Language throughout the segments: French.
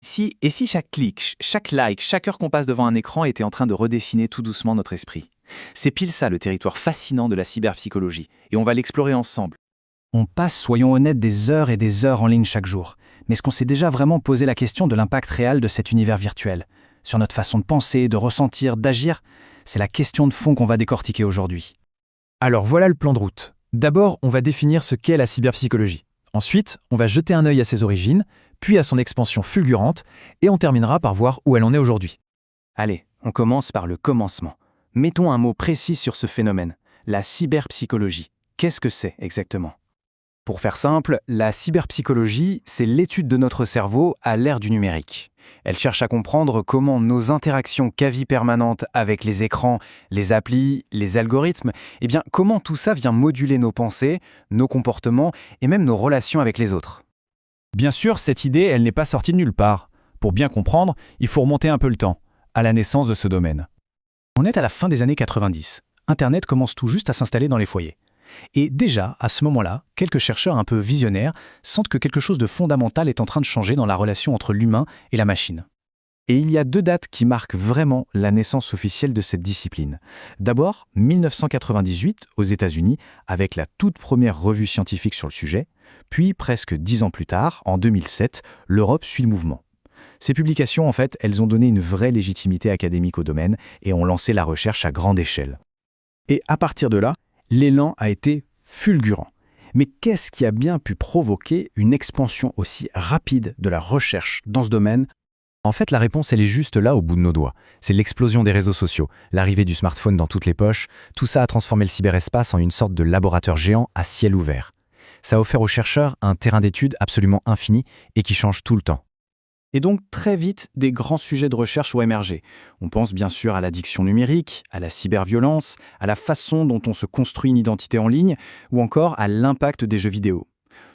Et si chaque clic, chaque like, chaque heure qu'on passe devant un écran était en train de redessiner tout doucement notre esprit? C'est pile ça le territoire fascinant de la cyberpsychologie, et on va l'explorer ensemble. On passe, soyons honnêtes, des heures et des heures en ligne chaque jour. Mais est-ce qu'on s'est déjà vraiment posé la question de l'impact réel de cet univers virtuel sur notre façon de penser, de ressentir, d'agir? C'est la question de fond qu'on va décortiquer aujourd'hui. Alors voilà le plan de route. D'abord, on va définir ce qu'est la cyberpsychologie. Ensuite, on va jeter un œil à ses origines, puis à son expansion fulgurante, et on terminera par voir où elle en est aujourd'hui. Allez, on commence par le commencement. Mettons un mot précis sur ce phénomène, la cyberpsychologie. Qu'est-ce que c'est exactement? Pour faire simple, la cyberpsychologie, c'est l'étude de notre cerveau à l'ère du numérique. Elle cherche à comprendre comment nos interactions quasi permanentes avec les écrans, les applis, les algorithmes, comment tout ça vient moduler nos pensées, nos comportements et même nos relations avec les autres. Bien sûr, cette idée, elle n'est pas sortie de nulle part. Pour bien comprendre, il faut remonter un peu le temps, à la naissance de ce domaine. On est à la fin des années 90. Internet commence tout juste à s'installer dans les foyers. Et déjà, à ce moment-là, quelques chercheurs un peu visionnaires sentent que quelque chose de fondamental est en train de changer dans la relation entre l'humain et la machine. Et il y a deux dates qui marquent vraiment la naissance officielle de cette discipline. D'abord, 1998 aux États-Unis, avec la toute première revue scientifique sur le sujet, puis presque 10 ans plus tard, en 2007, l'Europe suit le mouvement. Ces publications, en fait, elles ont donné une vraie légitimité académique au domaine et ont lancé la recherche à grande échelle. Et à partir de là, l'élan a été fulgurant. Mais qu'est-ce qui a bien pu provoquer une expansion aussi rapide de la recherche dans ce domaine? En fait, la réponse, elle est juste là au bout de nos doigts. C'est l'explosion des réseaux sociaux, l'arrivée du smartphone dans toutes les poches. Tout ça a transformé le cyberespace en une sorte de laboratoire géant à ciel ouvert. Ça a offert aux chercheurs un terrain d'étude absolument infini et qui change tout le temps. Et donc, très vite, des grands sujets de recherche ont émergé. On pense bien sûr à l'addiction numérique, à la cyberviolence, à la façon dont on se construit une identité en ligne, ou encore à l'impact des jeux vidéo.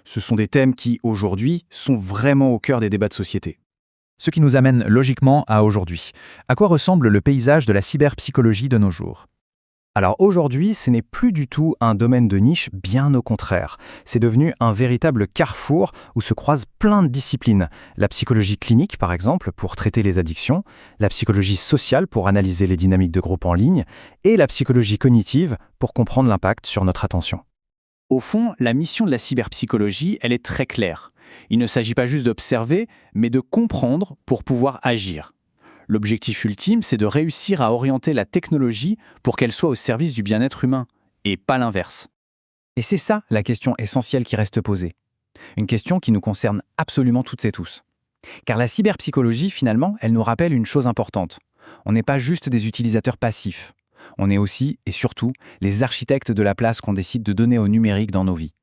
Ce sont des thèmes qui, aujourd'hui, sont vraiment au cœur des débats de société. Ce qui nous amène logiquement à aujourd'hui. À quoi ressemble le paysage de la cyberpsychologie de nos jours? Alors aujourd'hui, ce n'est plus du tout un domaine de niche, bien au contraire. C'est devenu un véritable carrefour où se croisent plein de disciplines. La psychologie clinique, par exemple, pour traiter les addictions, la psychologie sociale pour analyser les dynamiques de groupe en ligne, et la psychologie cognitive pour comprendre l'impact sur notre attention. Au fond, la mission de la cyberpsychologie, elle est très claire. Il ne s'agit pas juste d'observer, mais de comprendre pour pouvoir agir. L'objectif ultime, c'est de réussir à orienter la technologie pour qu'elle soit au service du bien-être humain, et pas l'inverse. Et c'est ça la question essentielle qui reste posée. Une question qui nous concerne absolument toutes et tous. Car la cyberpsychologie, finalement, elle nous rappelle une chose importante. On n'est pas juste des utilisateurs passifs. On est aussi, et surtout, les architectes de la place qu'on décide de donner au numérique dans nos vies.